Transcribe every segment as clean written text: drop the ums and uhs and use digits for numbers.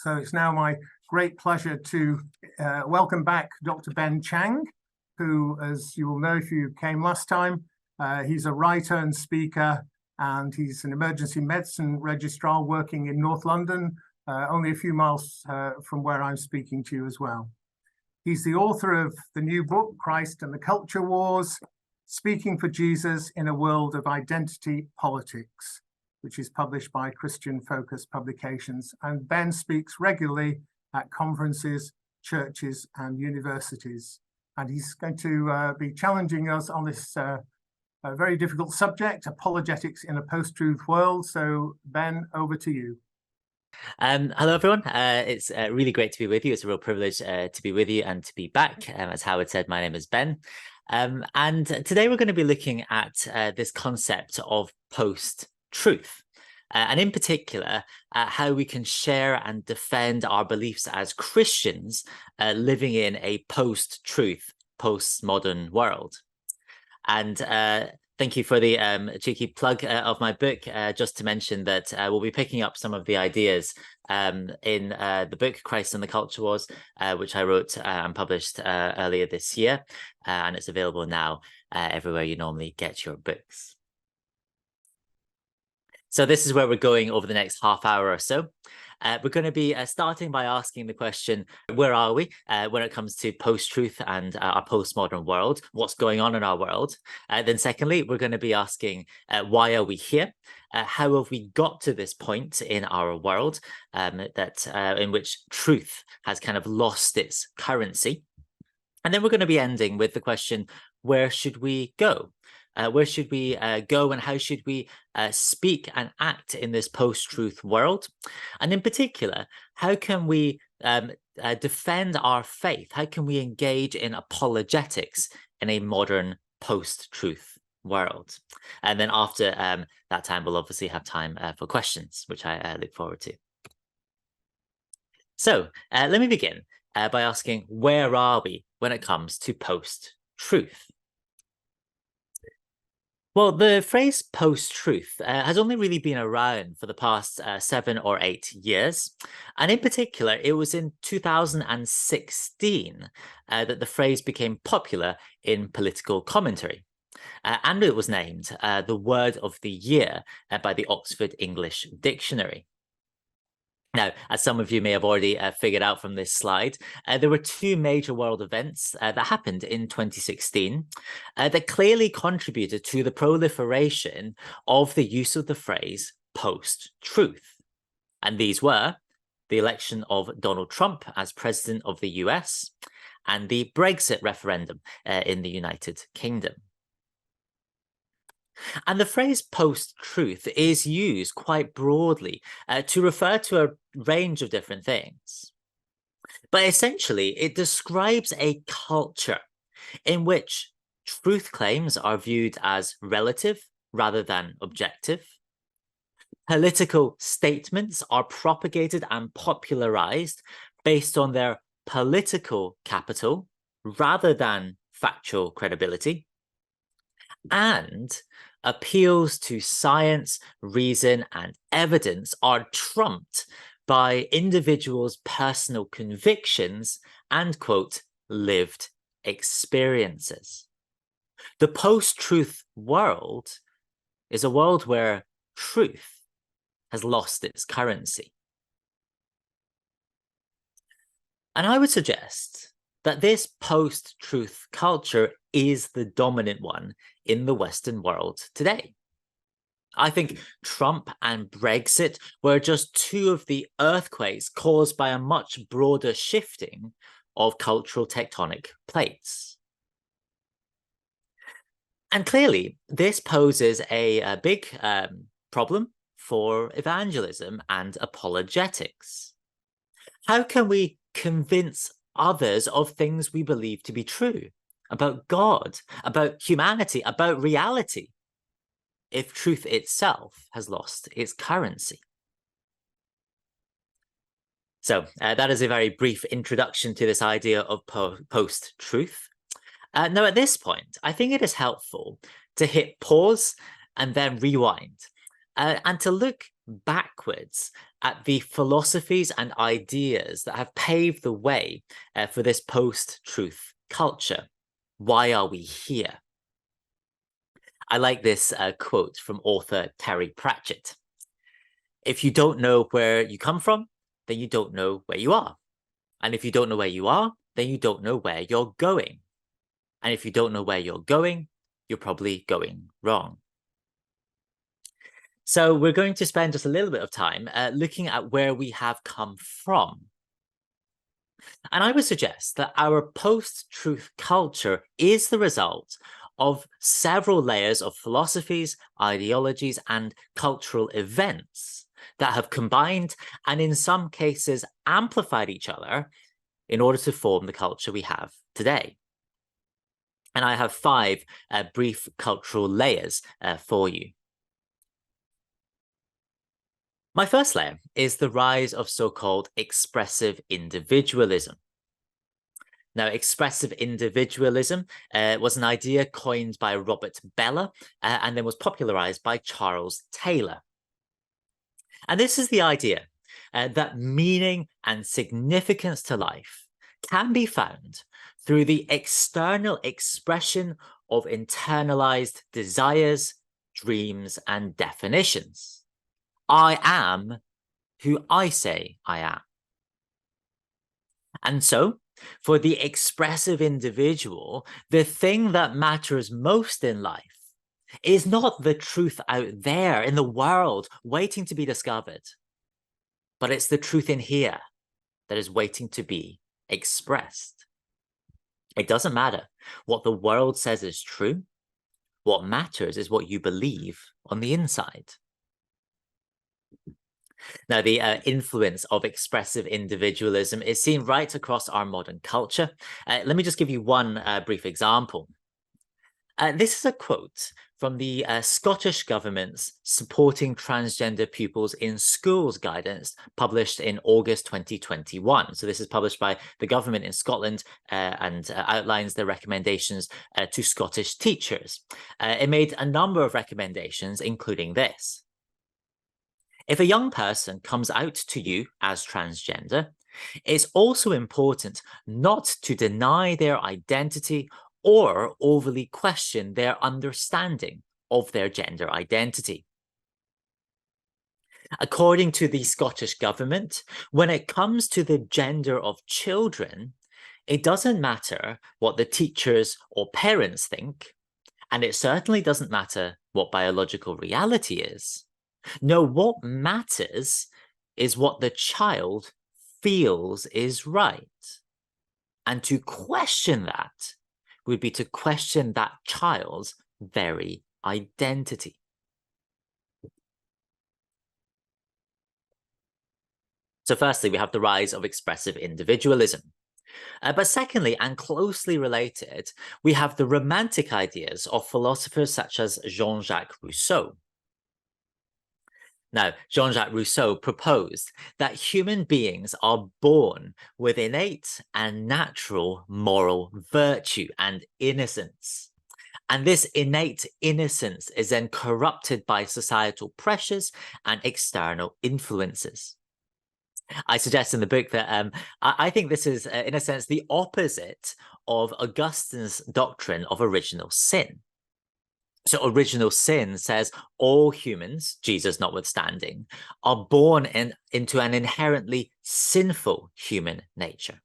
So it's now my great pleasure to welcome back Dr. Ben Chang, who, as you will know if you came last time, he's a writer and speaker, and he's an emergency medicine registrar working in North London, only a few miles from where I'm speaking to you as well. He's the author of the new book, Christ and the Culture Wars, Speaking for Jesus in a World of Identity Politics, which is published by Christian Focus Publications. And Ben speaks regularly at conferences, churches, and universities. And he's going to be challenging us on this very difficult subject, apologetics in a post-truth world. So Ben, over to you. Hello, everyone. It's really great to be with you. It's a real privilege to be with you and to be back. As Howard said, my name is Ben. And today we're going to be looking at this concept of post-truth. And in particular, how we can share and defend our beliefs as Christians living in a post-truth, post-modern world. And thank you for the cheeky plug of my book. Just to mention that we'll be picking up some of the ideas in the book, Christ and the Culture Wars, which I wrote and published earlier this year. And it's available now everywhere you normally get your books. So this is where we're going over the next half hour or so. We're going to be starting by asking the question, where are we when it comes to post-truth and our postmodern world? What's going on in our world? Then secondly, we're going to be asking, why are we here? How have we got to this point in our world in which truth has kind of lost its currency? And then we're going to be ending with the question, where should we go? Where should we go, and how should we speak and act in this post-truth world? And in particular, how can we defend our faith? How can we engage in apologetics in a modern post-truth world? And then after that time, we'll obviously have time for questions, which I look forward to. So let me begin by asking, where are we when it comes to post-truth? Well, the phrase post-truth has only really been around for the past 7 or 8 years. And in particular, it was in 2016 that the phrase became popular in political commentary. And it was named the word of the year by the Oxford English Dictionary. Now, as some of you may have already figured out from this slide, there were two major world events that happened in 2016 that clearly contributed to the proliferation of the use of the phrase post-truth. And these were the election of Donald Trump as president of the US and the Brexit referendum in the United Kingdom. And the phrase post-truth is used quite broadly to refer to a range of different things. But essentially, it describes a culture in which truth claims are viewed as relative rather than objective. Political statements are propagated and popularized based on their political capital rather than factual credibility. And appeals to science, reason, and evidence are trumped by individuals' personal convictions and, quote, lived experiences. The post-truth world is a world where truth has lost its currency. And I would suggest that this post-truth culture is the dominant one in the Western world today. I think Trump and Brexit were just two of the earthquakes caused by a much broader shifting of cultural tectonic plates. And clearly, this poses a big problem for evangelism and apologetics. How can we convince others of things we believe to be true about God, about humanity, about reality, if truth itself has lost its currency? So that is a very brief introduction to this idea of post-truth. Now, at this point, I think it is helpful to hit pause and then rewind and to look backwards at the philosophies and ideas that have paved the way for this post-truth culture. Why are we here? I like this quote from author Terry Pratchett. If you don't know where you come from, then you don't know where you are. And if you don't know where you are, then you don't know where you're going. And if you don't know where you're going, you're probably going wrong. So we're going to spend just a little bit of time looking at where we have come from. And I would suggest that our post-truth culture is the result of several layers of philosophies, ideologies, and cultural events that have combined and in some cases amplified each other in order to form the culture we have today. And I have 5 brief cultural layers for you. My first layer is the rise of so-called expressive individualism. Now, expressive individualism was an idea coined by Robert Bellah and then was popularized by Charles Taylor. And this is the idea that meaning and significance to life can be found through the external expression of internalized desires, dreams, and definitions. I am who I say I am. And so, for the expressive individual, the thing that matters most in life is not the truth out there in the world waiting to be discovered, but it's the truth in here that is waiting to be expressed. It doesn't matter what the world says is true. What matters is what you believe on the inside. Now, the influence of expressive individualism is seen right across our modern culture. Let me just give you one brief example. This is a quote from the Scottish government's Supporting Transgender Pupils in Schools guidance published in August 2021. So this is published by the government in Scotland and outlines their recommendations to Scottish teachers. It made a number of recommendations, including this. If a young person comes out to you as transgender, it's also important not to deny their identity or overly question their understanding of their gender identity. According to the Scottish government, when it comes to the gender of children, it doesn't matter what the teachers or parents think, and it certainly doesn't matter what biological reality is. No, what matters is what the child feels is right. And to question that would be to question that child's very identity. So firstly, we have the rise of expressive individualism. But secondly, and closely related, we have the romantic ideas of philosophers such as Jean-Jacques Rousseau. Now, Jean-Jacques Rousseau proposed that human beings are born with innate and natural moral virtue and innocence. And this innate innocence is then corrupted by societal pressures and external influences. I suggest in the book that I think this is, in a sense, the opposite of Augustine's doctrine of original sin. So original sin says all humans, Jesus notwithstanding, are born into an inherently sinful human nature.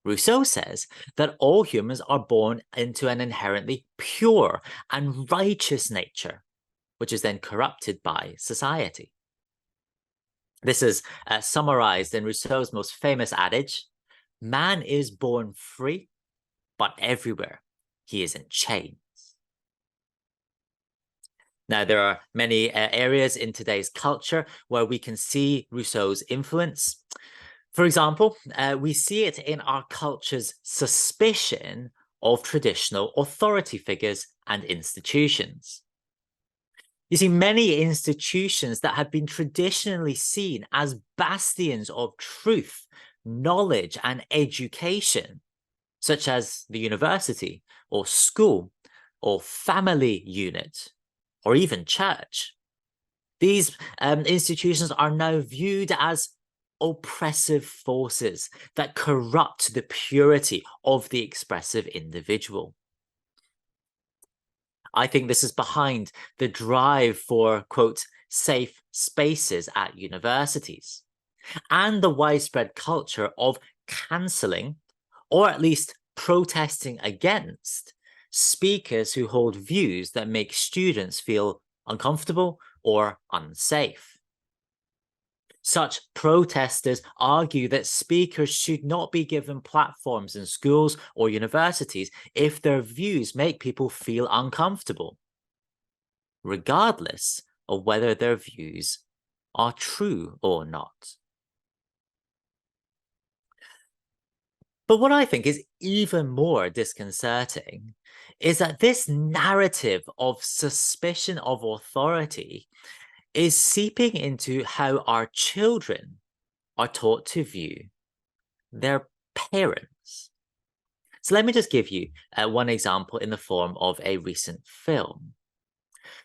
Rousseau says that all humans are born into an inherently pure and righteous nature, which is then corrupted by society. This is summarized in Rousseau's most famous adage, man is born free, but everywhere he is in chains. Now, there are many areas in today's culture where we can see Rousseau's influence. For example, we see it in our culture's suspicion of traditional authority figures and institutions. You see, many institutions that have been traditionally seen as bastions of truth, knowledge, and education, such as the university or school or family unit, or even church, These institutions are now viewed as oppressive forces that corrupt the purity of the expressive individual. I think this is behind the drive for, quote, safe spaces at universities and the widespread culture of cancelling, or at least protesting against, speakers who hold views that make students feel uncomfortable or unsafe. Such protesters argue that speakers should not be given platforms in schools or universities if their views make people feel uncomfortable, regardless of whether their views are true or not. But what I think is even more disconcerting is that this narrative of suspicion of authority is seeping into how our children are taught to view their parents. So let me just give you one example in the form of a recent film.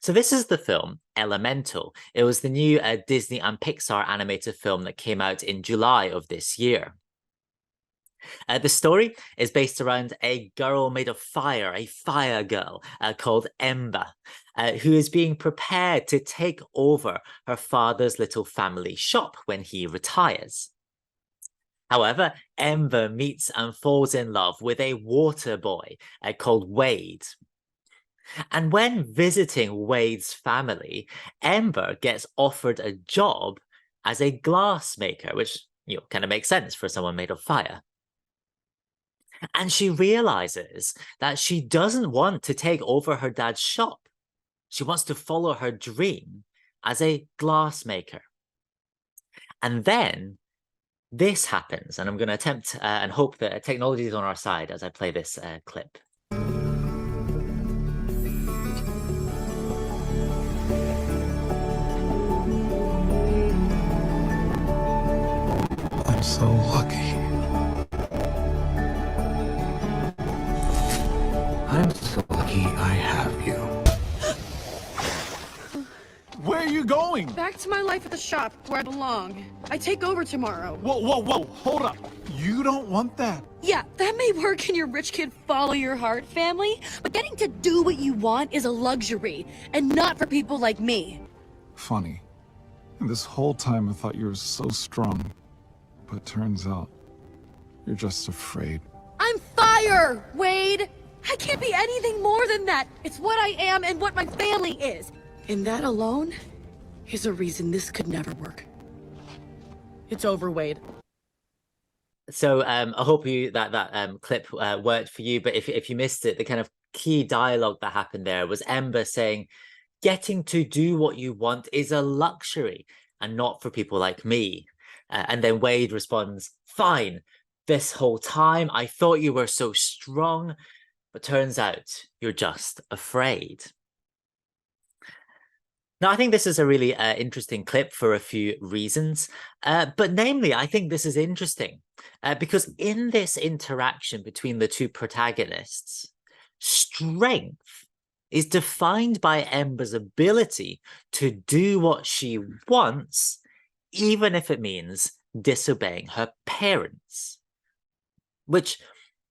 So this is the film Elemental. It was the new Disney and Pixar animated film that came out in July of this year. The story is based around a girl made of fire, a fire girl called Ember, who is being prepared to take over her father's little family shop when he retires. However, Ember meets and falls in love with a water boy called Wade. And when visiting Wade's family, Ember gets offered a job as a glass maker, which kind of makes sense for someone made of fire. And she realizes that she doesn't want to take over her dad's shop. She wants to follow her dream as a glassmaker. And then this happens, and I'm going to attempt and hope that technology is on our side as I play this clip. I'm so lucky. I'm so lucky I have you. Where are you going? Back to my life at the shop, where I belong. I take over tomorrow. Whoa, hold up. You don't want that. Yeah, that may work in your rich kid follow your heart family, but getting to do what you want is a luxury, and not for people like me. Funny. This whole time I thought you were so strong. But turns out, you're just afraid. I'm fire, Wade! I can't be anything more than that. It's what I am and what my family is. And that alone is a reason this could never work. It's over, Wade. So I hope that clip worked for you. But if you missed it, the kind of key dialogue that happened there was Ember saying, getting to do what you want is a luxury and not for people like me. And then Wade responds, fine, this whole time I thought you were so strong, but turns out you're just afraid. Now, I think this is a really interesting clip for a few reasons, but namely, I think this is interesting because in this interaction between the two protagonists, strength is defined by Ember's ability to do what she wants, even if it means disobeying her parents. Which,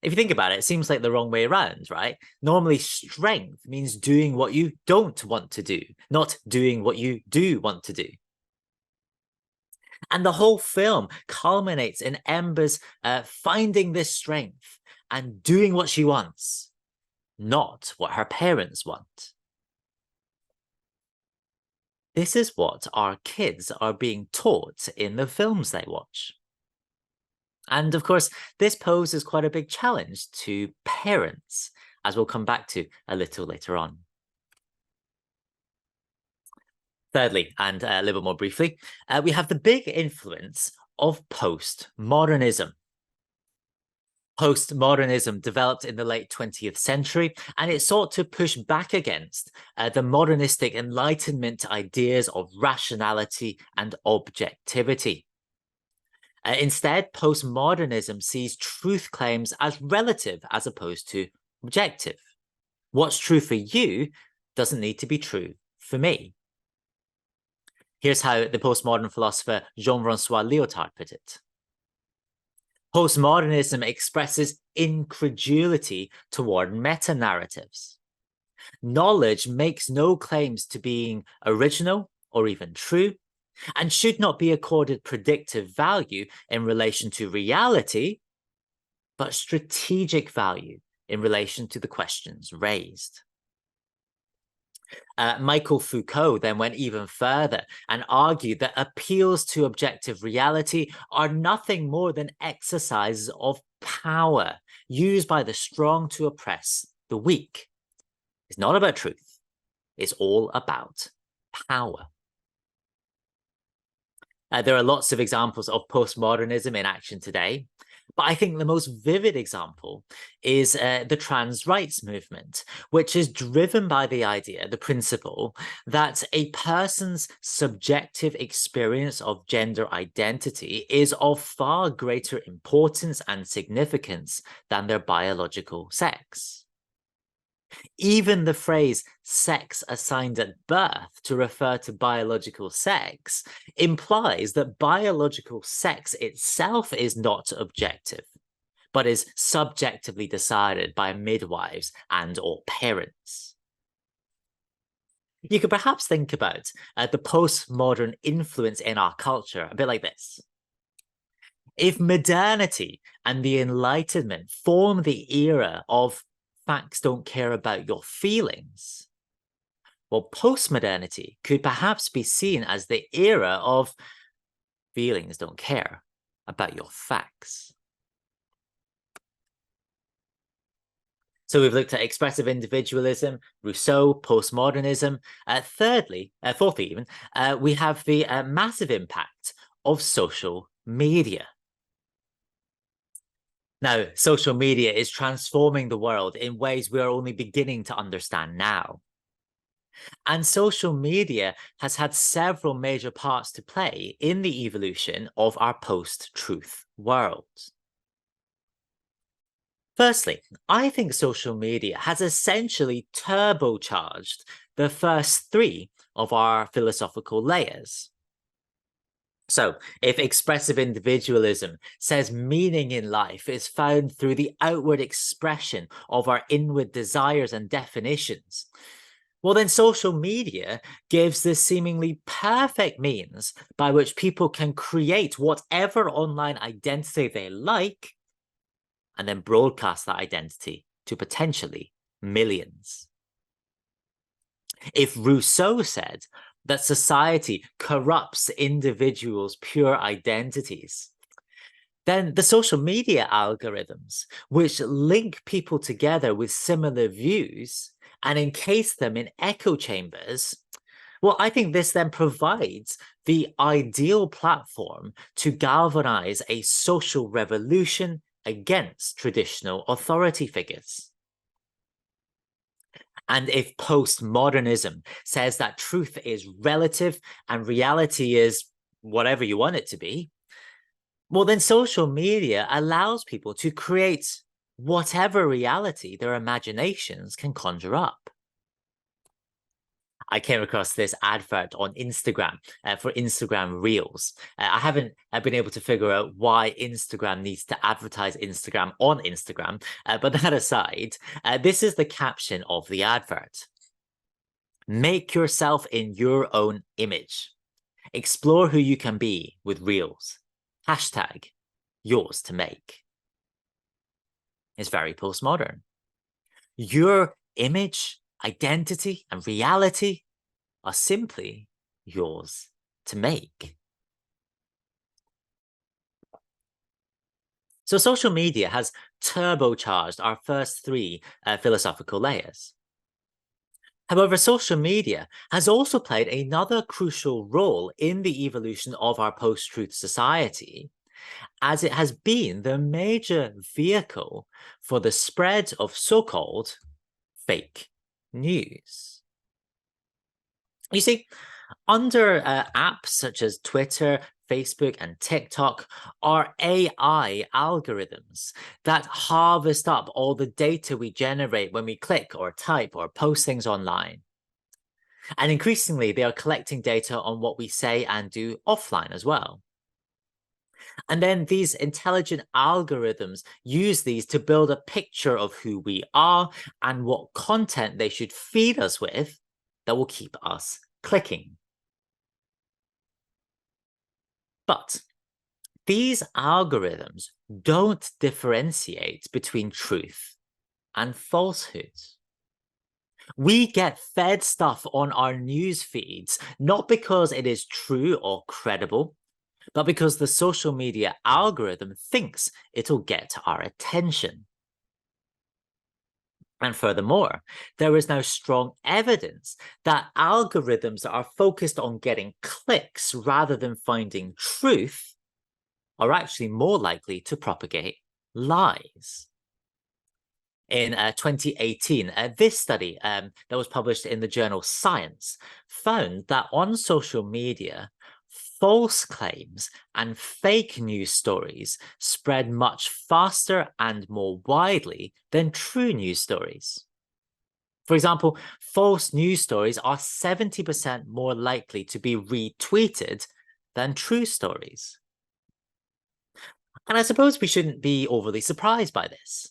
if you think about it, it seems like the wrong way around, right? Normally, strength means doing what you don't want to do, not doing what you do want to do. And the whole film culminates in Ember's finding this strength and doing what she wants, not what her parents want. This is what our kids are being taught in the films they watch. And of course, this poses quite a big challenge to parents, as we'll come back to a little later on. Thirdly, and a little bit more briefly, we have the big influence of postmodernism. Postmodernism developed in the late 20th century, and it sought to push back against the modernistic Enlightenment ideas of rationality and objectivity. Instead, postmodernism sees truth claims as relative as opposed to objective. What's true for you doesn't need to be true for me. Here's how the postmodern philosopher Jean-Francois Lyotard put it. Postmodernism expresses incredulity toward meta-narratives. Knowledge makes no claims to being original or even true, and should not be accorded predictive value in relation to reality, but strategic value in relation to the questions raised. Michael Foucault then went even further and argued that appeals to objective reality are nothing more than exercises of power used by the strong to oppress the weak. It's not about truth. It's all about power. There are lots of examples of postmodernism in action today, but I think the most vivid example is the trans rights movement, which is driven by the idea, the principle, that a person's subjective experience of gender identity is of far greater importance and significance than their biological sex. Even the phrase sex assigned at birth to refer to biological sex implies that biological sex itself is not objective, but is subjectively decided by midwives and or parents. You could perhaps think about the postmodern influence in our culture a bit like this. If modernity and the Enlightenment form the era of facts don't care about your feelings, well, postmodernity could perhaps be seen as the era of feelings don't care about your facts. So we've looked at expressive individualism, Rousseau, postmodernism. Fourthly even, we have the massive impact of social media. Now, social media is transforming the world in ways we are only beginning to understand now. And social media has had several major parts to play in the evolution of our post-truth world. Firstly, I think social media has essentially turbocharged the first three of our philosophical layers. So, if expressive individualism says meaning in life is found through the outward expression of our inward desires and definitions, well then social media gives this seemingly perfect means by which people can create whatever online identity they like and then broadcast that identity to potentially millions. If Rousseau said that society corrupts individuals' pure identities, then the social media algorithms, which link people together with similar views and encase them in echo chambers, well, I think this then provides the ideal platform to galvanize a social revolution against traditional authority figures. And if postmodernism says that truth is relative and reality is whatever you want it to be, well, then social media allows people to create whatever reality their imaginations can conjure up. I came across this advert on Instagram for Instagram Reels. I haven't been able to figure out why Instagram needs to advertise Instagram on Instagram, but that aside, this is the caption of the advert. Make yourself in your own image. Explore who you can be with Reels. Hashtag yours to make. It's very postmodern. Your image, identity, and reality are simply yours to make. So social media has turbocharged our first three philosophical layers. However, social media has also played another crucial role in the evolution of our post-truth society, as it has been the major vehicle for the spread of so-called fake news. You see, under apps such as Twitter, Facebook, and TikTok are AI algorithms that harvest up all the data we generate when we click or type or post things online. And increasingly, they are collecting data on what we say and do offline as well. And then these intelligent algorithms use these to build a picture of who we are and what content they should feed us with that will keep us clicking. But these algorithms don't differentiate between truth and falsehood. We get fed stuff on our news feeds, not because it is true or credible, but because the social media algorithm thinks it'll get our attention. And furthermore, there is now strong evidence that algorithms that are focused on getting clicks rather than finding truth are actually more likely to propagate lies. In 2018, this study that was published in the journal Science found that on social media, false claims and fake news stories spread much faster and more widely than true news stories. For example, false news stories are 70% more likely to be retweeted than true stories. And I suppose we shouldn't be overly surprised by this.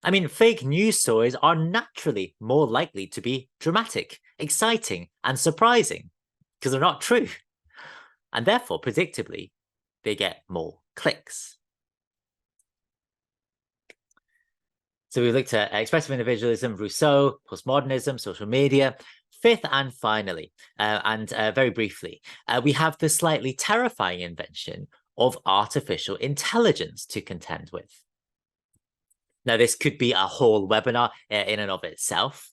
I mean, fake news stories are naturally more likely to be dramatic, exciting, and surprising because they're not true. And therefore, predictably, they get more clicks. So we've looked at expressive individualism, Rousseau, postmodernism, social media. Fifth and finally, very briefly, we have the slightly terrifying invention of artificial intelligence to contend with. Now, this could be a whole webinar in and of itself.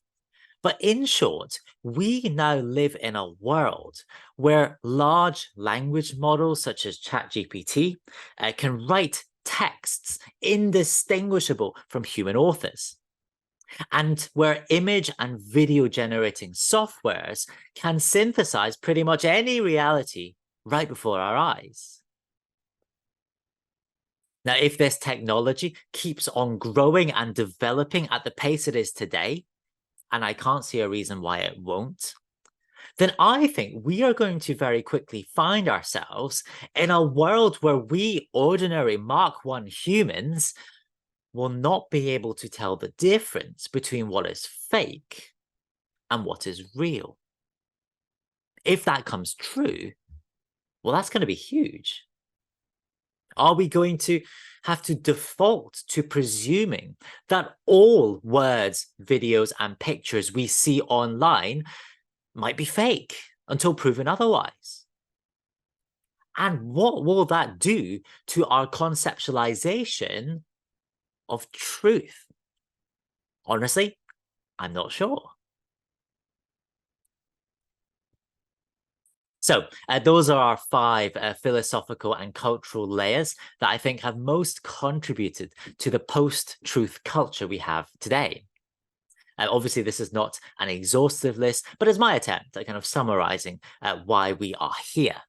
But in short, we now live in a world where large language models such as ChatGPT can write texts indistinguishable from human authors, and where image and video generating softwares can synthesize pretty much any reality right before our eyes. Now, if this technology keeps on growing and developing at the pace it is today, and I can't see a reason why it won't, then I think we are going to very quickly find ourselves in a world where we ordinary Mark I humans will not be able to tell the difference between what is fake and what is real. If that comes true, well, that's going to be huge. Are we going to have to default to presuming that all words, videos, and pictures we see online might be fake until proven otherwise? And what will that do to our conceptualization of truth? Honestly, I'm not sure. So those are our five philosophical and cultural layers that I think have most contributed to the post-truth culture we have today. Obviously, this is not an exhaustive list, but it's my attempt at kind of summarizing why we are here.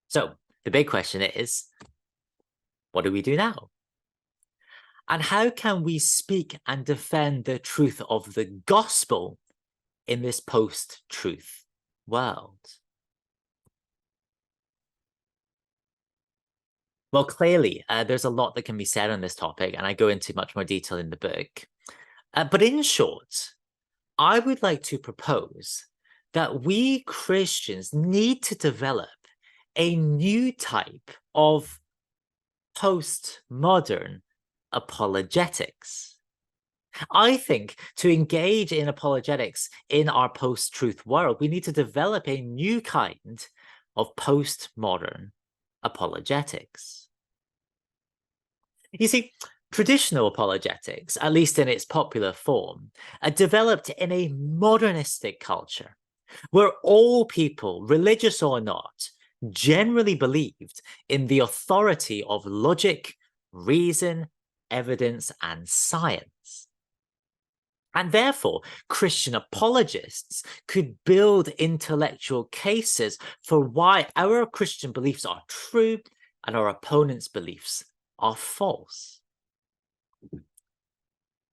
So the big question is, what do we do now? And how can we speak and defend the truth of the gospel in this post-truth world? Well, clearly, there's a lot that can be said on this topic, and I go into much more detail in the book. But in short, I would like to propose that we Christians need to develop a new type of postmodern apologetics. I think to engage in apologetics in our post-truth world, we need to develop a new kind of postmodern apologetics. You see, traditional apologetics, at least in its popular form, developed in a modernistic culture where all people, religious or not, generally believed in the authority of logic, reason, evidence, and science. And therefore, Christian apologists could build intellectual cases for why our Christian beliefs are true and our opponent's beliefs are false.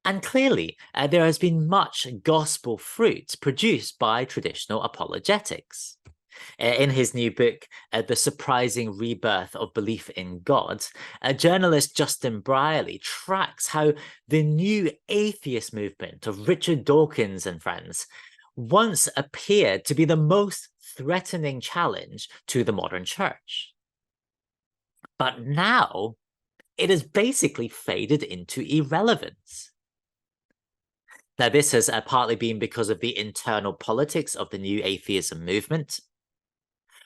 And clearly, there has been much gospel fruit produced by traditional apologetics. In his new book, The Surprising Rebirth of Belief in God, journalist Justin Brierley tracks how the new atheist movement of Richard Dawkins and friends once appeared to be the most threatening challenge to the modern church. But now, it has basically faded into irrelevance. Now, this has partly been because of the internal politics of the new atheism movement.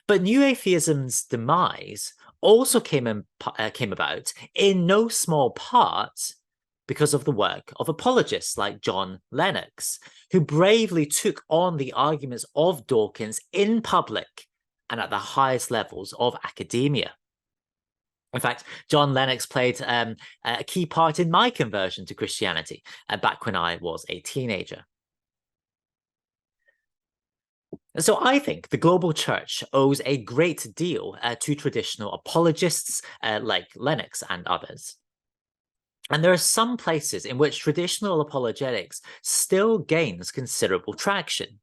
But new atheism's demise also came about in no small part because of the work of apologists like John Lennox, who bravely took on the arguments of Dawkins in public and at the highest levels of academia. In fact, John Lennox played a key part in my conversion to Christianity back when I was a teenager. So I think the global church owes a great deal to traditional apologists like Lennox and others. And there are some places in which traditional apologetics still gains considerable traction.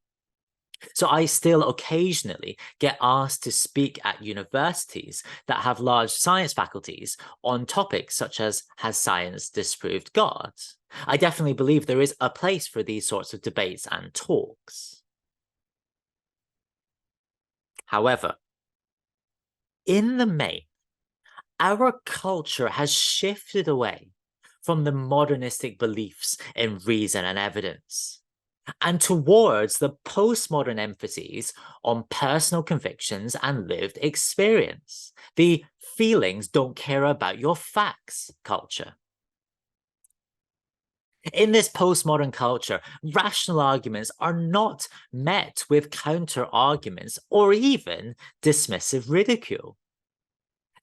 So I still occasionally get asked to speak at universities that have large science faculties on topics such as, has science disproved God? I definitely believe there is a place for these sorts of debates and talks. However, in the main, our culture has shifted away from the modernistic beliefs in reason and evidence, and towards the postmodern emphases on personal convictions and lived experience, the feelings don't care about your facts culture. In this postmodern culture, rational arguments are not met with counter-arguments or even dismissive ridicule.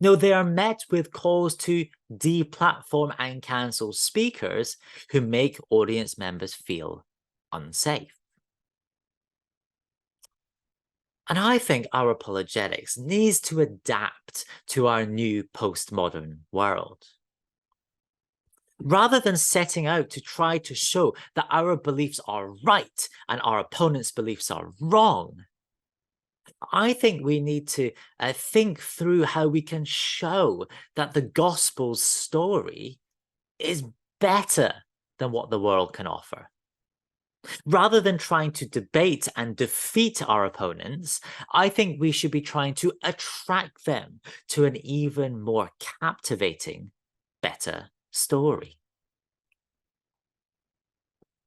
No, they are met with calls to deplatform and cancel speakers who make audience members feel unsafe. And I think our apologetics needs to adapt to our new postmodern world. Rather than setting out to try to show that our beliefs are right and our opponent's beliefs are wrong, I think we need to think through how we can show that the gospel's story is better than what the world can offer. Rather than trying to debate and defeat our opponents, I think we should be trying to attract them to an even more captivating, better story.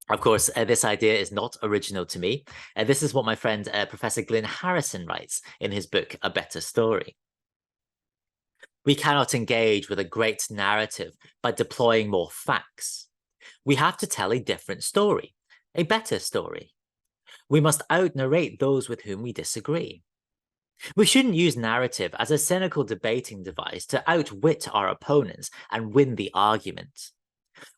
Of course, this idea is not original to me. This is what my friend Professor Glyn Harrison writes in his book, A Better Story. We cannot engage with a great narrative by deploying more facts. We have to tell a different story, a better story. We must out-narrate those with whom we disagree. We shouldn't use narrative as a cynical debating device to outwit our opponents and win the argument.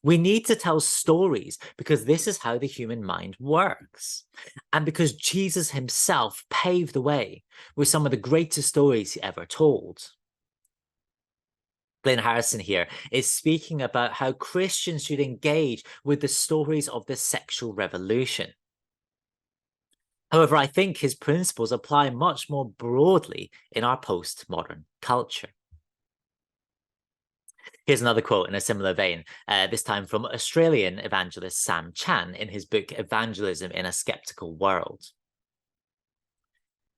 We need to tell stories because this is how the human mind works. And because Jesus himself paved the way with some of the greatest stories he ever told. Glyn Harrison here is speaking about how Christians should engage with the stories of the sexual revolution. However, I think his principles apply much more broadly in our postmodern culture. Here's another quote in a similar vein, this time from Australian evangelist Sam Chan in his book Evangelism in a Skeptical World.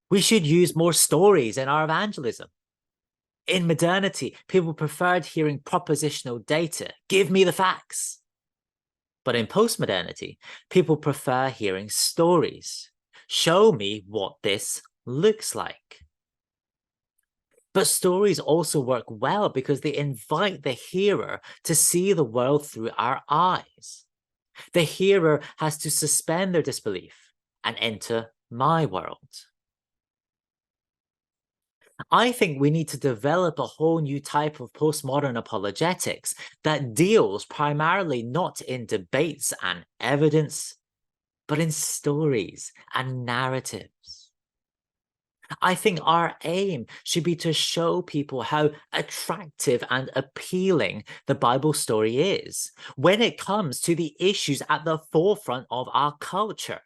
We should use more stories in our evangelism. In modernity, people preferred hearing propositional data. Give me the facts. But in postmodernity, people prefer hearing stories. Show me what this looks like. But stories also work well because they invite the hearer to see the world through our eyes. The hearer has to suspend their disbelief and enter my world. I think we need to develop a whole new type of postmodern apologetics that deals primarily not in debates and evidence, but in stories and narratives. I think our aim should be to show people how attractive and appealing the Bible story is when it comes to the issues at the forefront of our culture,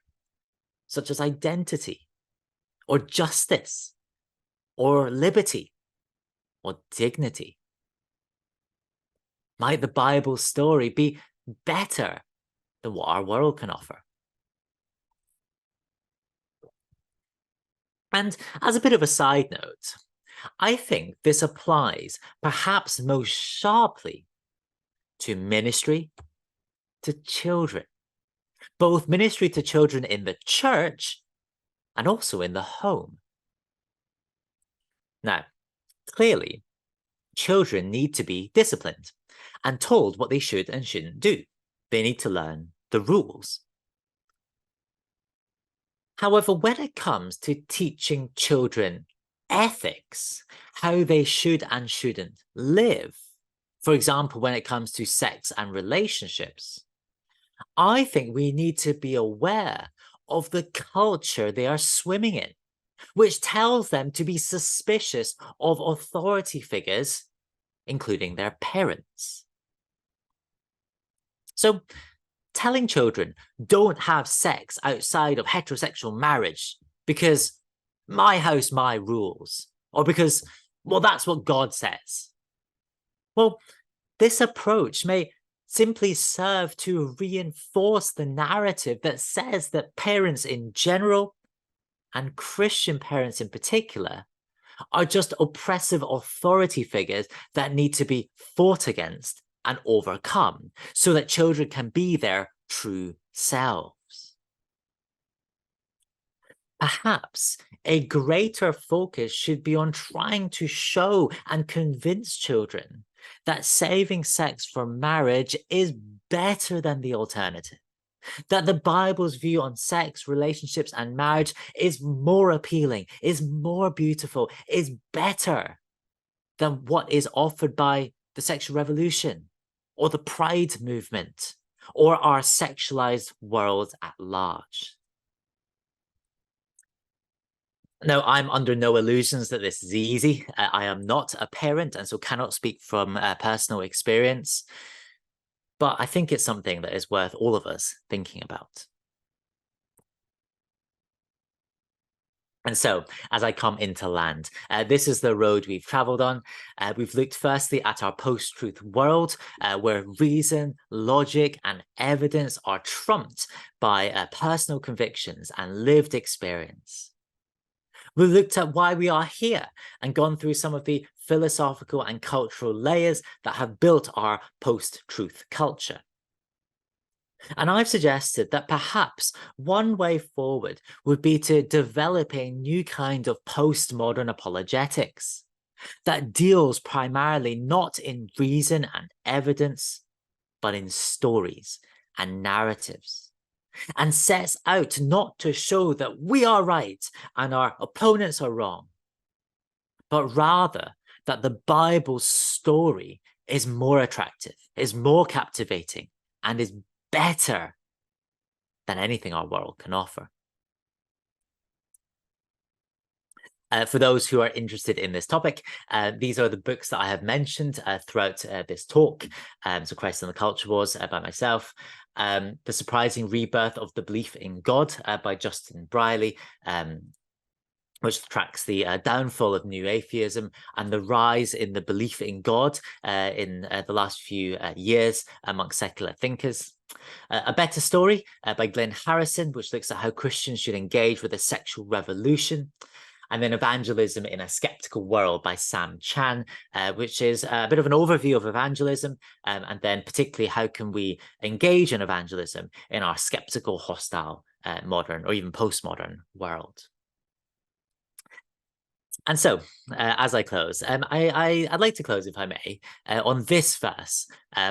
such as identity, or justice, or liberty, or dignity. Might the Bible story be better than what our world can offer? And as a bit of a side note, I think this applies perhaps most sharply to ministry to children, both ministry to children in the church and also in the home. Now, clearly, children need to be disciplined and told what they should and shouldn't do. They need to learn the rules. However, when it comes to teaching children ethics, how they should and shouldn't live, for example, when it comes to sex and relationships, I think we need to be aware of the culture they are swimming in, which tells them to be suspicious of authority figures, including their parents. So, telling children don't have sex outside of heterosexual marriage because my house, my rules, or because, well, that's what God says. Well, this approach may simply serve to reinforce the narrative that says that parents in general, and Christian parents in particular, are just oppressive authority figures that need to be fought against and overcome so that children can be their true selves. Perhaps a greater focus should be on trying to show and convince children that saving sex for marriage is better than the alternative, that the Bible's view on sex, relationships, and marriage is more appealing, is more beautiful, is better than what is offered by the sexual revolution, or the Pride movement, or our sexualized world at large. Now, I'm under no illusions that this is easy. I am not a parent and so cannot speak from personal experience, but I think it's something that is worth all of us thinking about. And so, as I come into land, this is the road we've traveled on. We've looked firstly at our post-truth world, where reason, logic, and evidence are trumped by personal convictions and lived experience. We looked at why we are here and gone through some of the philosophical and cultural layers that have built our post-truth culture. And I've suggested that perhaps one way forward would be to develop a new kind of postmodern apologetics that deals primarily not in reason and evidence, but in stories and narratives, and sets out not to show that we are right and our opponents are wrong, but rather that the Bible's story is more attractive, is more captivating, and is better than anything our world can offer. For those who are interested in this topic, these are the books that I have mentioned throughout this talk. So Christ and the Culture Wars by myself, The Surprising Rebirth of the Belief in God by Justin Briley, which tracks the downfall of new atheism and the rise in the belief in God in the last few years amongst secular thinkers. A Better Story by Glenn Harrison, which looks at how Christians should engage with the sexual revolution. And then Evangelism in a Skeptical World by Sam Chang, which is a bit of an overview of evangelism, and then particularly how can we engage in evangelism in our skeptical, hostile, modern or even postmodern world. And so, as I close, I'd like to close, if I may, on this verse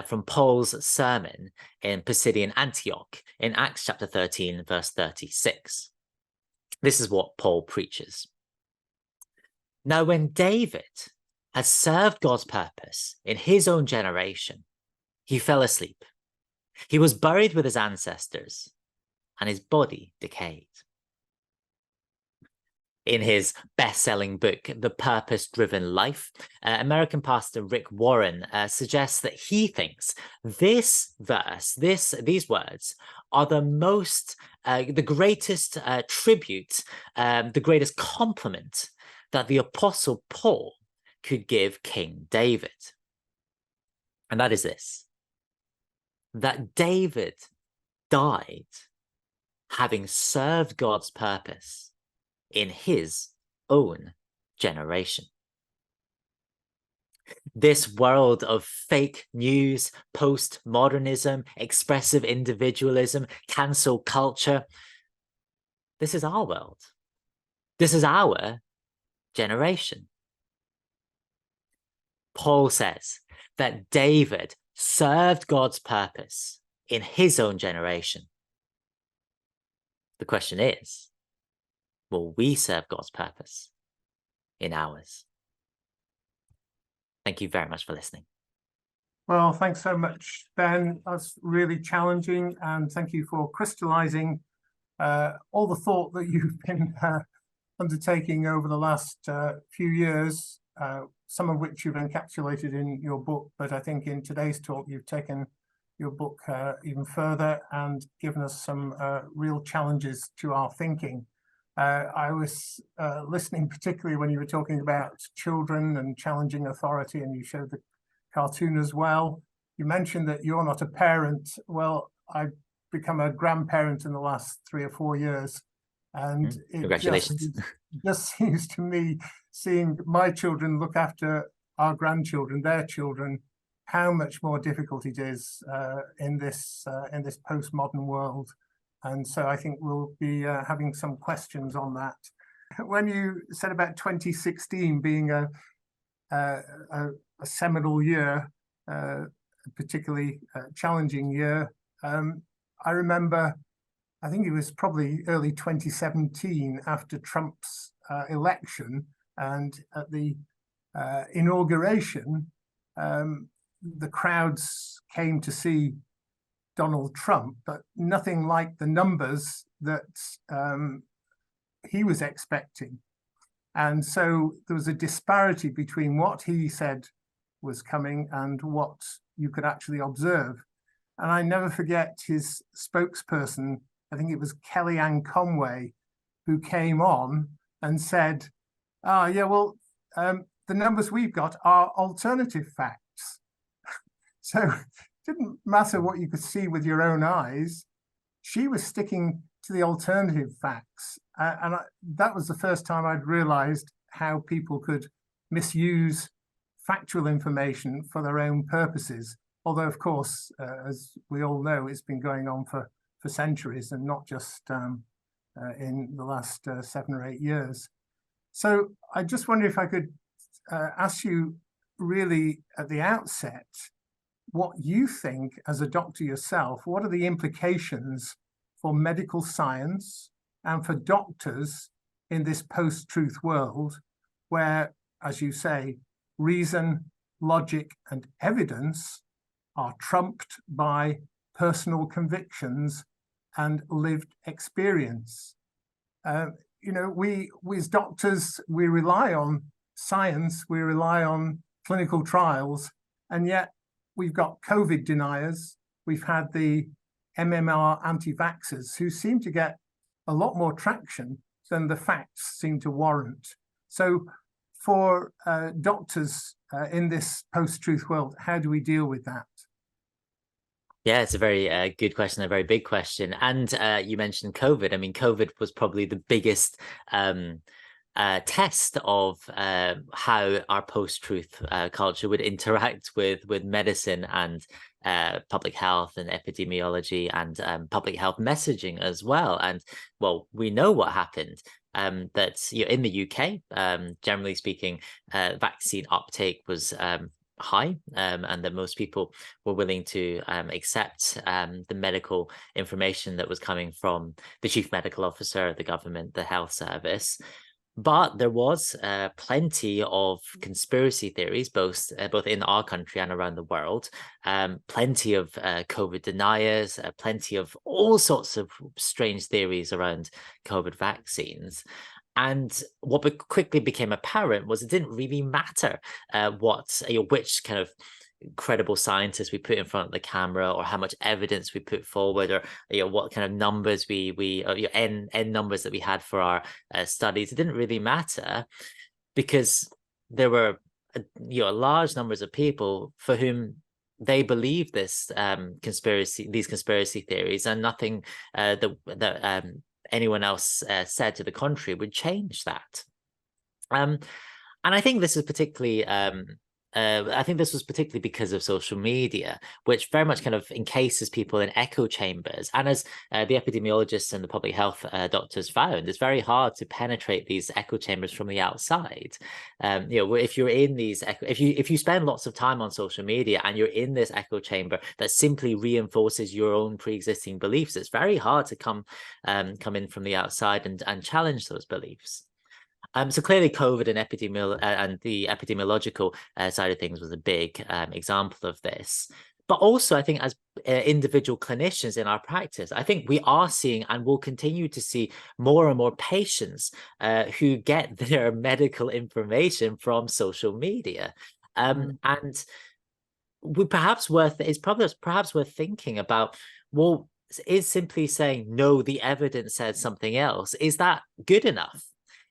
from Paul's sermon in Pisidian Antioch in Acts chapter 13, verse 36. This is what Paul preaches. Now, when David had served God's purpose in his own generation, he fell asleep. He was buried with his ancestors, and his body decayed. In his best-selling book, The Purpose-Driven Life, American pastor Rick Warren suggests that he thinks this verse, these words, are the greatest tribute, the greatest compliment that the Apostle Paul could give King David. And that is this: that David died having served God's purpose in his own generation. This world of fake news, postmodernism, expressive individualism, cancel culture, this is our world. This is our generation. Paul says that David served God's purpose in his own generation. The question is, will we serve God's purpose in ours? Thank you very much for listening. Well, thanks so much, Ben. That's really challenging, and thank you for crystallizing all the thought that you've been undertaking over the last few years, some of which you've encapsulated in your book, but I think in today's talk you've taken your book even further and given us some real challenges to our thinking. I was listening particularly when you were talking about children and challenging authority, and you showed the cartoon as well. You mentioned that you're not a parent. Well, I've become a grandparent in the last 3 or 4 years, and congratulations. Just seems to me, seeing my children look after our grandchildren, their children, how much more difficult it is in this postmodern world. And so I think we'll be having some questions on that. When you said about 2016 being a seminal year, a particularly challenging year, I remember, I think it was probably early 2017 after Trump's election, and at the inauguration, the crowds came to see Donald Trump, but nothing like the numbers that he was expecting. And so there was a disparity between what he said was coming and what you could actually observe. And I never forget his spokesperson, I think it was Kellyanne Conway, who came on and said, yeah, well, the numbers we've got are alternative facts. So it didn't matter what you could see with your own eyes. She was sticking to the alternative facts. That was the first time I'd realized how people could misuse factual information for their own purposes. Although, of course, as we all know, it's been going on for centuries and not just in the last 7 or 8 years. So I just wonder if I could ask you really at the outset, what you think as a doctor yourself, what are the implications for medical science and for doctors in this post-truth world where, as you say, reason, logic, and evidence are trumped by personal convictions and lived experience? You know, we as doctors, we rely on science, we rely on clinical trials, and yet we've got COVID deniers, we've had the MMR anti-vaxxers who seem to get a lot more traction than the facts seem to warrant. So for doctors in this post-truth world, how do we deal with that? Yeah, it's a very good question, a very big question. And you mentioned COVID. I mean, COVID was probably the biggest test of how our post-truth culture would interact with medicine and public health and epidemiology and public health messaging as well. And well, we know what happened. That in the UK, generally speaking, vaccine uptake was high, and that most people were willing to accept the medical information that was coming from the chief medical officer of the government, the health service. But there was plenty of conspiracy theories, both in our country and around the world, plenty of COVID deniers, plenty of all sorts of strange theories around COVID vaccines. And what quickly became apparent was it didn't really matter which kind of credible scientists we put in front of the camera, or how much evidence we put forward, or what kind of numbers n numbers that we had for our studies. It didn't really matter, because there were large numbers of people for whom they believed these conspiracy theories, and nothing that anyone else said to the contrary would change that. And I think this is particularly was particularly because of social media, which very much kind of encases people in echo chambers. And as the epidemiologists and the public health doctors found, it's very hard to penetrate these echo chambers from the outside. If you're in these, if you spend lots of time on social media and you're in this echo chamber that simply reinforces your own pre-existing beliefs, it's very hard to come in from the outside and challenge those beliefs. So clearly COVID and the epidemiological side of things was a big example of this. But also, I think as individual clinicians in our practice, I think we are seeing and will continue to see more and more patients who get their medical information from social media. And perhaps worth thinking about, well, is simply saying, no, the evidence said something else, is that good enough?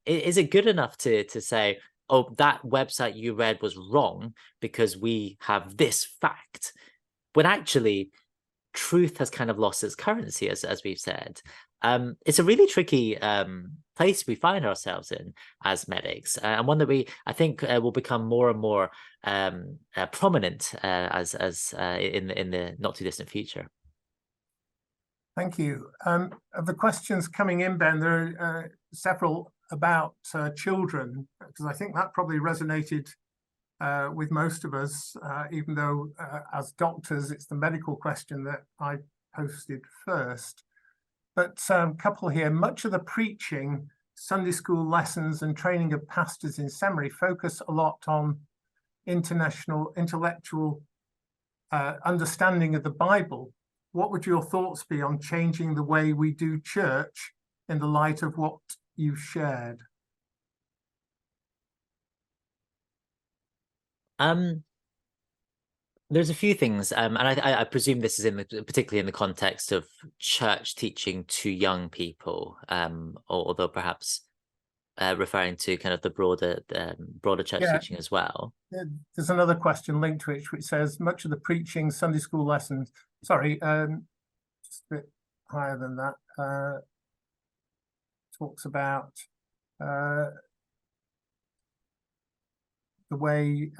Is it good enough to say, oh, that website you read was wrong because we have this fact, when actually truth has kind of lost its currency, as we've said? It's a really tricky place we find ourselves in as medics, and one that I think will become more and more prominent as in the not too distant future. Thank you. Of the questions coming in, Ben, there are several about children, because I think that probably resonated with most of us, even though as doctors, it's the medical question that I posted first. But a couple here: much of the preaching, Sunday school lessons and training of pastors in seminary focus a lot on intellectual understanding of the Bible. What would your thoughts be on changing the way we do church in the light of what you've shared? There's a few things, and I presume this is particularly in the context of church teaching to young people, although perhaps referring to kind of the broader church teaching as well. There's another question linked to it, which says much of the preaching, Sunday school lessons. Sorry, just a bit higher than that. Talks about the way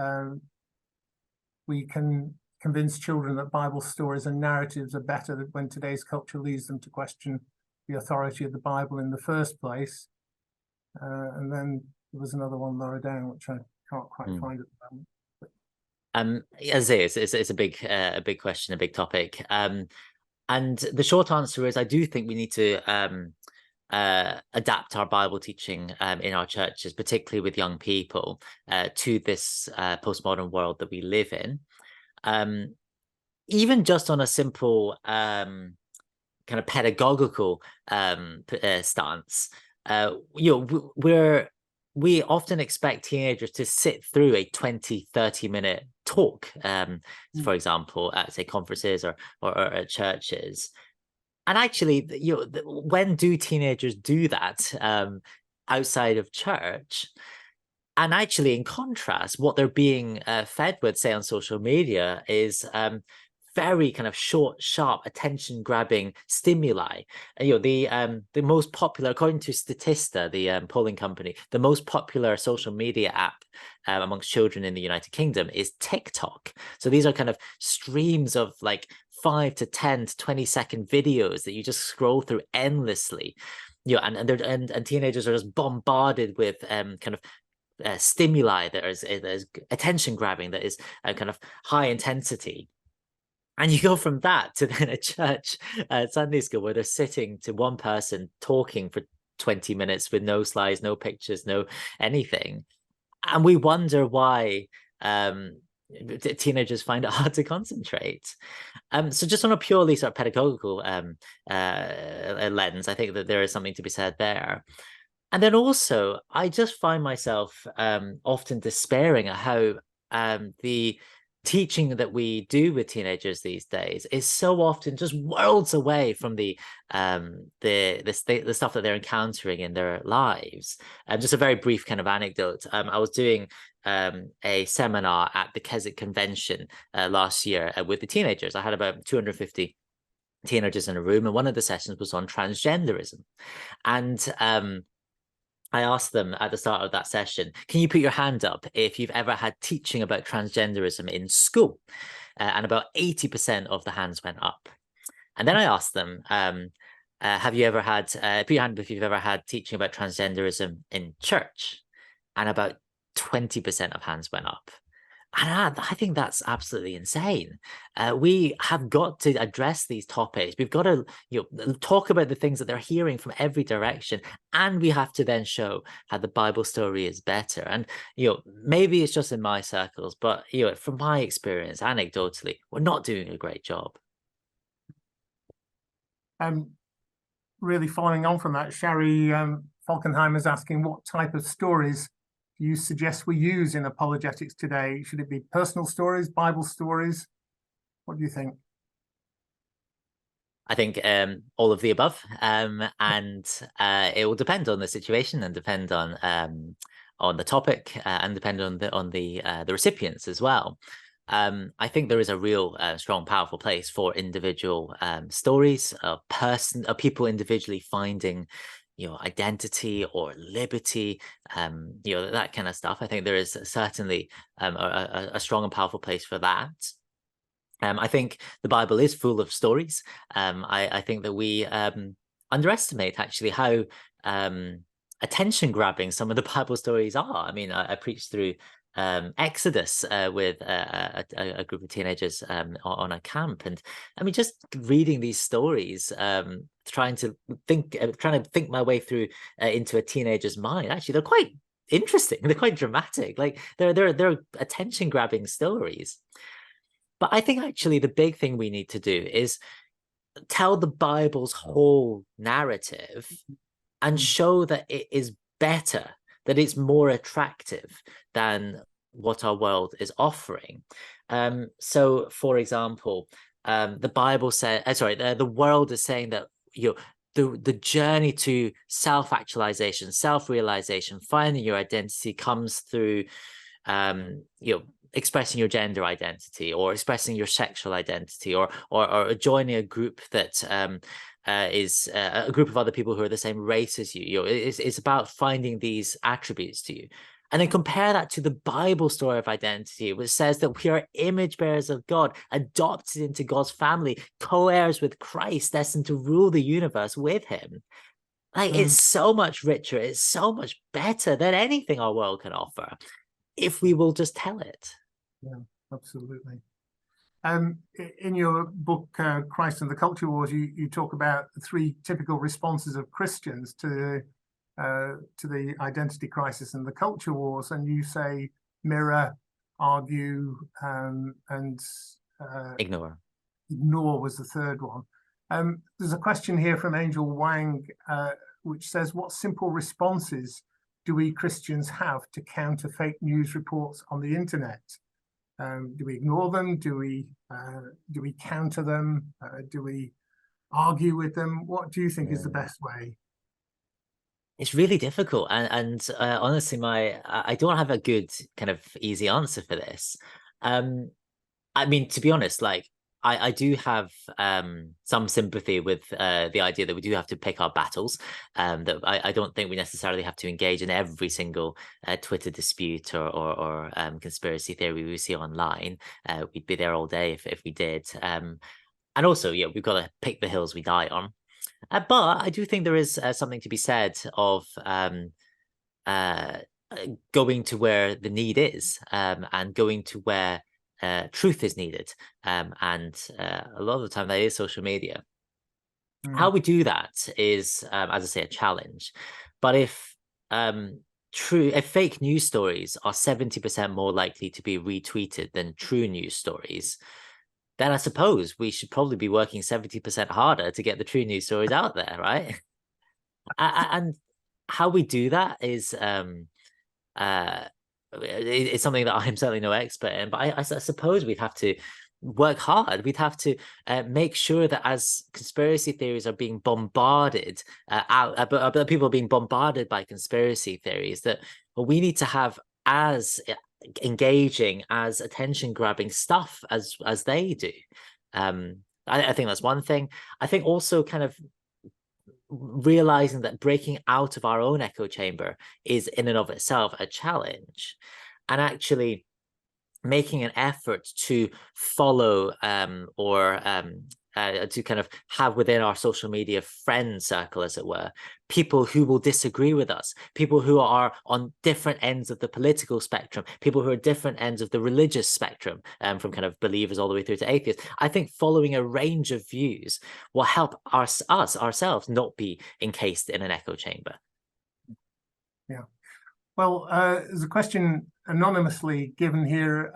we can convince children that Bible stories and narratives are better when today's culture leads them to question the authority of the Bible in the first place. And then there was another one lower down, which I can't quite find at the moment. As it's a big question, a big topic. And the short answer is, I do think we need to adapt our Bible teaching in our churches, particularly with young people, to this postmodern world that we live in. Even just on a simple kind of pedagogical stance, we often expect teenagers to sit through a 20-30 minute talk, for example, at say conferences or at churches. And actually, when do teenagers do that outside of church? And actually, in contrast, what they're being fed with, say, on social media is very kind of short, sharp, attention-grabbing stimuli. The most popular, according to Statista, the polling company, the most popular social media app amongst children in the United Kingdom is TikTok. So these are kind of streams of like 5 to 10 to 20-second videos that you just scroll through endlessly. And teenagers are just bombarded with kind of stimuli that is attention-grabbing, that is kind of high intensity. And you go from that to then a church Sunday school where they're sitting to one person talking for 20 minutes with no slides, no pictures, no anything. And we wonder why teenagers find it hard to concentrate. So just on a purely sort of pedagogical lens, I think that there is something to be said there. And then also, I just find myself often despairing at how the teaching that we do with teenagers these days is so often just worlds away from the stuff that they're encountering in their lives. Just a very brief kind of anecdote. I was doing a seminar at the Keswick Convention last year with the teenagers. I had about 250 teenagers in a room, and one of the sessions was on transgenderism. And I asked them at the start of that session, can you put your hand up if you've ever had teaching about transgenderism in school? And about 80% of the hands went up. And then I asked them, have you ever had, put your hand up if you've ever had teaching about transgenderism in church? And about 20% of hands went up. And I think that's absolutely insane. We have got to address these topics. We've got to talk about the things that they're hearing from every direction. And we have to then show how the Bible story is better. And, maybe it's just in my circles, but, from my experience, anecdotally, we're not doing a great job. Really following on from that, Sherry Falkenheimer is asking, what type of stories do you suggest we use in apologetics today? Should it be personal stories, Bible stories? What do you think? I think all of the above, and it will depend on the situation and depend on the topic and depend on the recipients as well. I think there is a real strong, powerful place for individual stories of people individually finding identity or liberty, that kind of stuff. I think there is certainly a strong and powerful place for that. I think the Bible is full of stories. I think that we underestimate actually how attention grabbing some of the Bible stories are. I mean, I preached through Exodus with a group of teenagers on a camp, and I mean, just reading these stories, trying to think my way through into a teenager's mind. Actually, they're quite interesting. They're quite dramatic. Like they're attention grabbing stories. But I think actually the big thing we need to do is tell the Bible's whole narrative and show that it is better, that it's more attractive than what our world is offering. So, for example, the Bible said, the world is saying that the journey to self-actualization, self-realization, finding your identity comes through, expressing your gender identity or expressing your sexual identity or joining a group that is a group of other people who are the same race as you. It's about finding these attributes to you. And then compare that to the Bible story of identity, which says that we are image bearers of God, adopted into God's family, co-heirs with Christ, destined to rule the universe with him. Like, it's so much richer, it's so much better than anything our world can offer, if we will just tell it. Yeah, absolutely. In your book, Christ and the Culture Wars, you talk about the 3 typical responses of Christians to the identity crisis and the culture wars, and you say mirror, argue, and Ignore was the third one. There's a question here from Angel Wang, which says, what simple responses do we Christians have to counter fake news reports on the internet? Do we ignore them? Do we counter them? Do we argue with them? What do you think is the best way? It's really difficult, and honestly, I don't have a good kind of easy answer for this. I mean, to be honest, like I do have some sympathy with the idea that we do have to pick our battles. That I don't think we necessarily have to engage in every single Twitter dispute or conspiracy theory we see online. We'd be there all day if we did. And also, we've got to pick the hills we die on. But I do think there is something to be said of going to where the need is, and going to where truth is needed. And a lot of the time that is social media. How we do that is, as I say, a challenge. But if fake news stories are 70% more likely to be retweeted than true news stories, then I suppose we should probably be working 70% harder to get the true news stories out there, right? And how we do that is it's something that I'm certainly no expert in, but I suppose we'd have to work hard. We'd have to make sure that as conspiracy theories are being bombarded but people are being bombarded by conspiracy theories, that well, we need to have as engaging, as attention-grabbing stuff as they do. I think that's one thing. I think also kind of realizing that breaking out of our own echo chamber is in and of itself a challenge, and actually making an effort to follow to kind of have within our social media friend circle, as it were, people who will disagree with us, people who are on different ends of the political spectrum, people who are different ends of the religious spectrum, from kind of believers all the way through to atheists. I think following a range of views will help us ourselves not be encased in an echo chamber. Yeah. Well, there's a question anonymously given here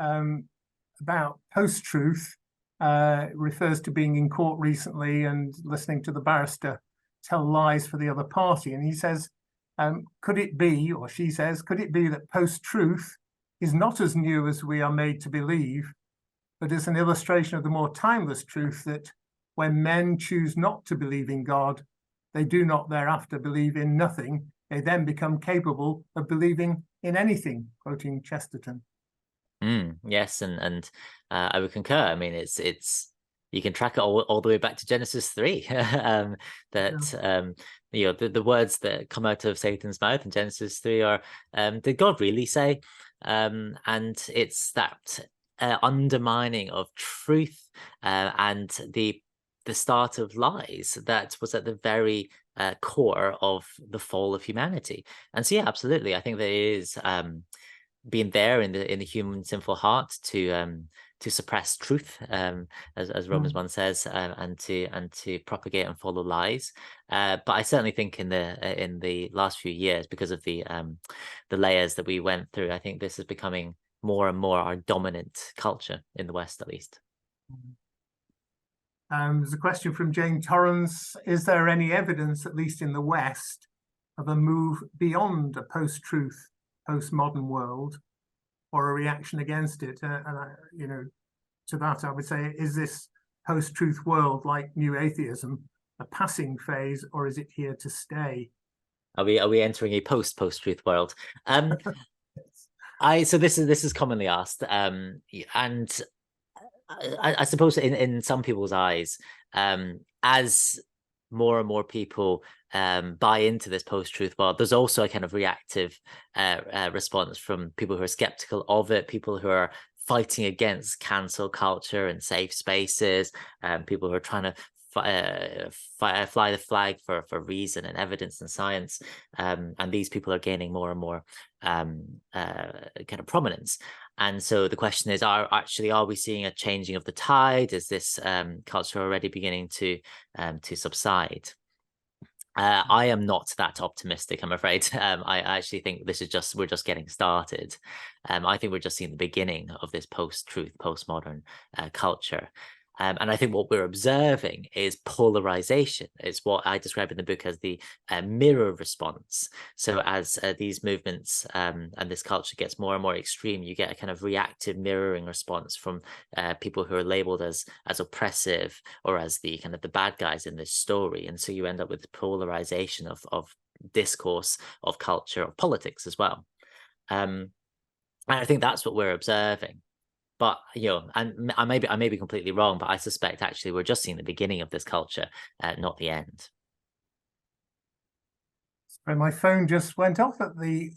about post-truth. Refers to being in court recently and listening to the barrister tell lies for the other party. And he says, could it be, or she says, could it be that post-truth is not as new as we are made to believe, but is an illustration of the more timeless truth that when men choose not to believe in God, they do not thereafter believe in nothing. They then become capable of believing in anything, quoting Chesterton. Yes, and I would concur. I mean, it's you can track it all the way back to Genesis 3. You know, the words that come out of Satan's mouth in Genesis 3 are, did God really say? And it's that undermining of truth and the start of lies that was at the very core of the fall of humanity. And so, yeah, absolutely, I think there is being there in the human sinful heart to suppress truth, as Romans 1 says, and to propagate and follow lies. But I certainly think in the last few years, because of the layers that we went through, I think this is becoming more and more our dominant culture in the West, at least. There's a question from Jane Torrance. Is there any evidence, at least in the West, of a move beyond a post-truth, postmodern world, or a reaction against it? You know, to that I would say, is this post-truth world, like new atheism, a passing phase, or is it here to stay? Are we entering a post-truth world? So this is commonly asked, and I suppose in some people's eyes, as more and more people buy into this post-truth world, there's also a kind of reactive response from people who are skeptical of it, people who are fighting against cancel culture and safe spaces, people who are trying to fly the flag for reason and evidence and science, and these people are gaining more and more kind of prominence. And so the question is, are we seeing a changing of the tide? Is this culture already beginning to subside? I am not that optimistic, I'm afraid. I actually think we're just getting started. I think we're just seeing the beginning of this post-truth, postmodern culture. And I think what we're observing is polarization. It's what I describe in the book as the mirror response. So as these movements and this culture gets more and more extreme, you get a kind of reactive mirroring response from people who are labeled as oppressive or as the kind of the bad guys in this story. And so you end up with polarization of discourse, of culture, of politics as well. And I think that's what we're observing. But, you know, and I may be completely wrong, but I suspect actually we're just seeing the beginning of this culture, not the end. So my phone just went off at the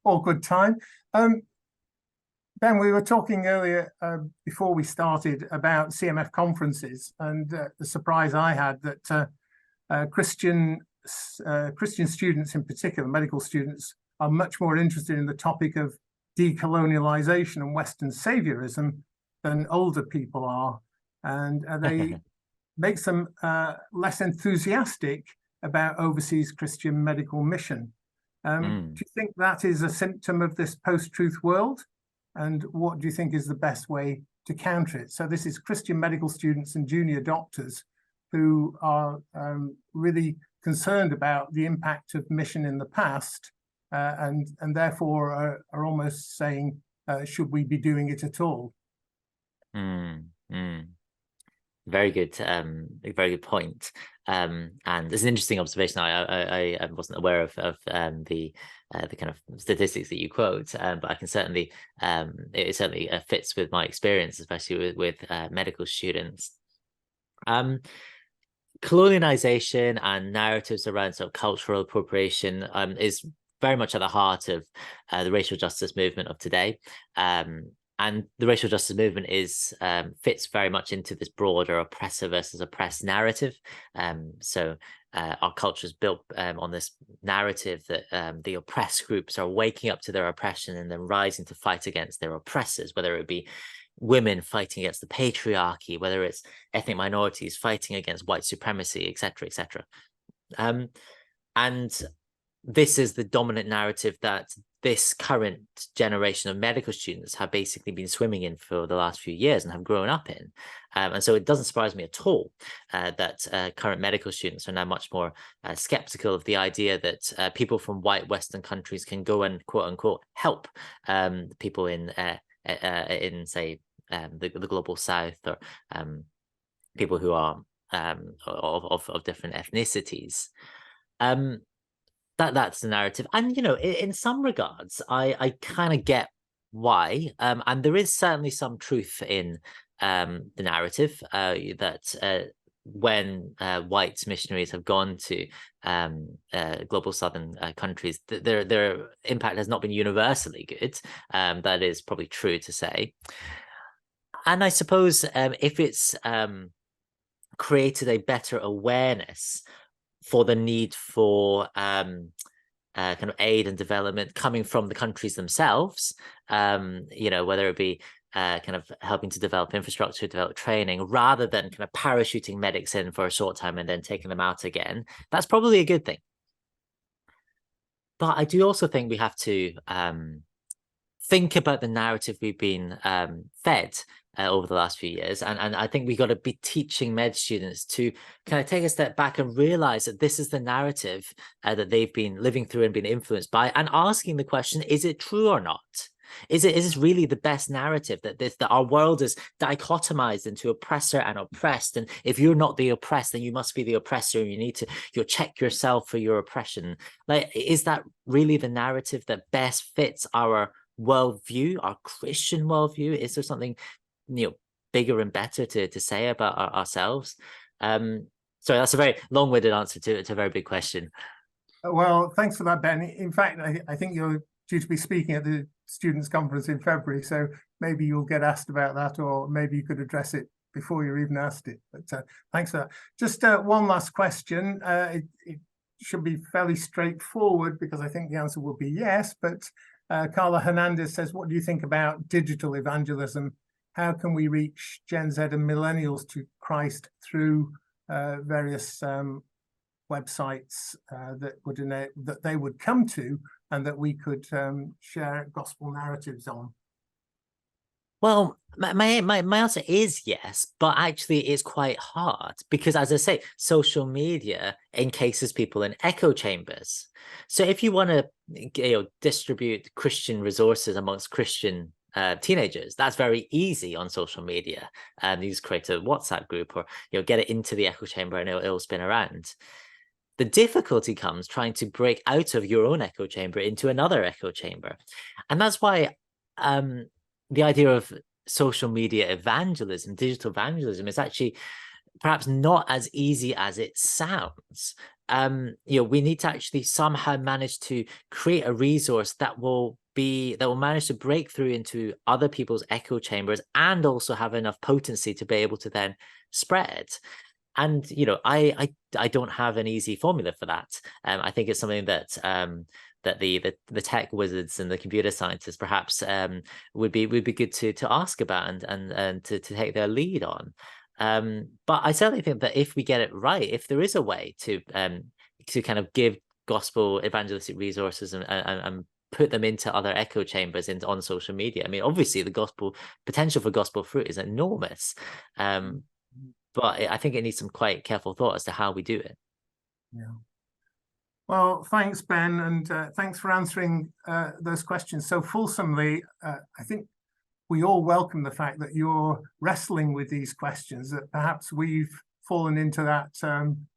awkward time. Ben, we were talking earlier before we started about CMF conferences, and the surprise I had that Christian students in particular, medical students, are much more interested in the topic of decolonialization and Western saviorism than older people are, and they makes them less enthusiastic about overseas Christian medical mission. Do you think that is a symptom of this post-truth world? And what do you think is the best way to counter it? So this is Christian medical students and junior doctors who are really concerned about the impact of mission in the past, and therefore are almost saying, should we be doing it at all? Very good, very good point. And it's an interesting observation. I wasn't aware of the kind of statistics that you quote, but I can certainly it certainly fits with my experience, especially with medical students. Colonialization and narratives around sort of cultural appropriation is very much at the heart of the racial justice movement of today. And the racial justice movement fits very much into this broader oppressor versus oppressed narrative. So our culture is built on this narrative that the oppressed groups are waking up to their oppression and then rising to fight against their oppressors, whether it be women fighting against the patriarchy, whether it's ethnic minorities fighting against white supremacy, etc., etc. And this is the dominant narrative that this current generation of medical students have basically been swimming in for the last few years and have grown up in. And so it doesn't surprise me at all that current medical students are now much more skeptical of the idea that people from white Western countries can go and quote unquote help people in say the global South, or people who are of different ethnicities. That's the narrative. And, you know, in some regards, I kind of get why. And there is certainly some truth in the narrative that when white missionaries have gone to global southern countries, their impact has not been universally good. That is probably true to say. And I suppose if it's created a better awareness for the need for kind of aid and development coming from the countries themselves, you know, whether it be kind of helping to develop infrastructure, develop training, rather than kind of parachuting medics in for a short time and then taking them out again, that's probably a good thing. But I do also think we have to think about the narrative we've been fed over the last few years. And I think we got to be teaching med students to kind of take a step back and realize that this is the narrative that they've been living through and been influenced by, and asking the question, is it true or not? Is this really the best narrative, that our world is dichotomized into oppressor and oppressed, and if you're not the oppressed, then you must be the oppressor, and you need to check yourself for your oppression? Like, is that really the narrative that best fits our worldview, our Christian worldview? Is there something, you know, bigger and better to say about ourselves? So that's a very long-winded answer to a very big question. Well, thanks for that, Ben. In fact, I think you're due to be speaking at the students' conference in February, so maybe you'll get asked about that, or maybe you could address it before you're even asked it. But thanks for that. Just one last question. It should be fairly straightforward, because I think the answer will be yes, but Carla Hernandez says, what do you think about digital evangelism? How can we reach Gen Z and millennials to Christ through various websites that they would come to, and that we could share gospel narratives on? Well, my answer is yes, but actually it's quite hard, because, as I say, social media encases people in echo chambers. So if you want to, you know, distribute Christian resources amongst Christian teenagers, that's very easy on social media. You just create a WhatsApp group, or, you know, get it into the echo chamber, and it'll spin around. The difficulty comes trying to break out of your own echo chamber into another echo chamber. And that's why the idea of social media evangelism, digital evangelism, is actually perhaps not as easy as it sounds. You know, we need to actually somehow manage to create a resource that will manage to break through into other people's echo chambers, and also have enough potency to be able to then spread. And, you know, I don't have an easy formula for that. I think it's something that that the tech wizards and the computer scientists perhaps would be good to ask about and to take their lead on. But I certainly think that if we get it right, if there is a way to kind of give gospel evangelistic resources and put them into other echo chambers on social media, I mean, obviously the potential for gospel fruit is enormous. But I think it needs some quite careful thought as to how we do it. Yeah. Well, thanks, Ben, and thanks for answering those questions so fulsomely. I think we all welcome the fact that you're wrestling with these questions, that perhaps we've fallen into that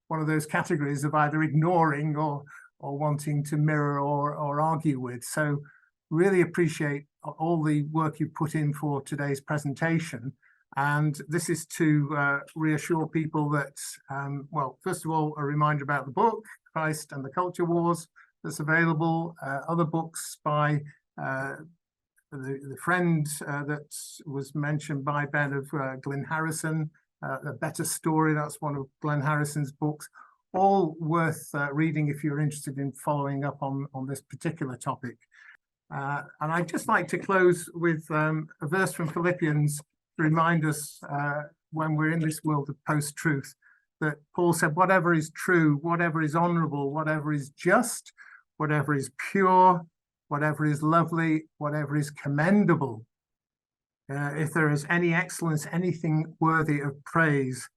one of those categories of either ignoring or wanting to mirror or argue with. So really appreciate all the work you put in for today's presentation. And this is to reassure people that, well, first of all, a reminder about the book, Christ and the Culture Wars, that's available. Other books by the friend that was mentioned by Ben of Glenn Harrison, A Better Story, that's one of Glenn Harrison's books, all worth reading if you're interested in following up on this particular topic. And I'd just like to close with a verse from Philippians to remind us when we're in this world of post-truth, that Paul said, whatever is true, whatever is honorable, whatever is just, whatever is pure, whatever is lovely, whatever is commendable, if there is any excellence, anything worthy of praise,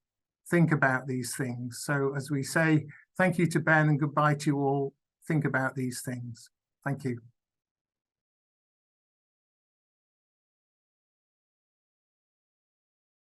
think about these things. So as we say, thank you to Ben and goodbye to you all. Think about these things. Thank you.